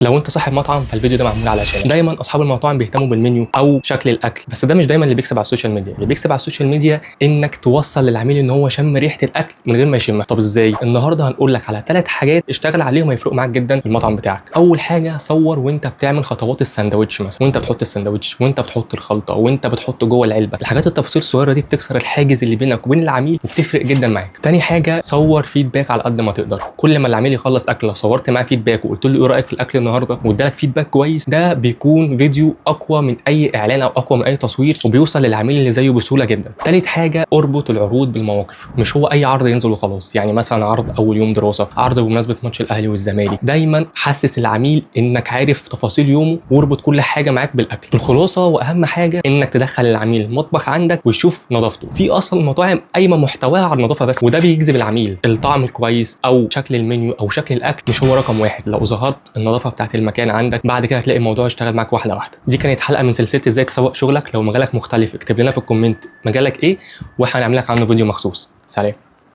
لو انت صاحب مطعم فالفيديو ده معمول علشان دايما اصحاب المطاعم بيهتموا بالمنيو او شكل الاكل، بس ده مش دايما اللي بيكسب على السوشيال ميديا. اللي بيكسب على السوشيال ميديا انك توصل للعميل ان هو شم ريحه الاكل من غير ما يشمها. طب ازاي؟ النهارده هنقول لك على 3 حاجات اشتغل عليهم هيفرقوا معاك جدا في المطعم بتاعك. اول حاجه، صور وانت بتعمل خطوات الساندوتش مثلا، وانت بتحط الساندوتش، وانت بتحط الخلطه، وانت بتحطه جوه العلبه. الحاجات التفاصيل الصغيره دي بتكسر الحاجز اللي بينك وبين العميل وبتفرق جدا معاك. تاني حاجه، صور فيدباك على قد ما تقدر. كل ما العميل يخلص اكل لو صورت معاه فيدباك وقلت له ايه رايك في الاكل النهارده وادالك فيدباك كويس، ده بيكون فيديو اقوى من اي اعلان او اقوى من اي تصوير وبيوصل للعميل اللي زيه بسهوله جدا. تالت حاجه، اربط العروض بالمواقف. مش هو اي عرض ينزل وخلاص، يعني مثلا عرض اول يوم دراسه، عرض بمناسبه ماتش الاهلي والزمالك. دايما حسس العميل انك عارف تفاصيل يومه واربط كل حاجه معاك بالاكل. الخلاصه واهم حاجه انك تدخل العميل المطبخ عندك ويشوف نظافته. في اصلا مطاعم قايمه محتواها على النظافه بس، وده بيجذب العميل. الطعم الكويس او شكل المنيو او شكل الاكل مش هو رقم واحد. لو ظهرت النظافه بتاعت المكان عندك بعد كده هتلاقي الموضوع اشتغل معاك واحده واحده. دي كانت حلقه من سلسله ازاي تسوق شغلك. لو مجالك مختلف اكتب لنا في الكومنت مجالك ايه واحنا هنعمل لك عنه فيديو مخصوص. سلام.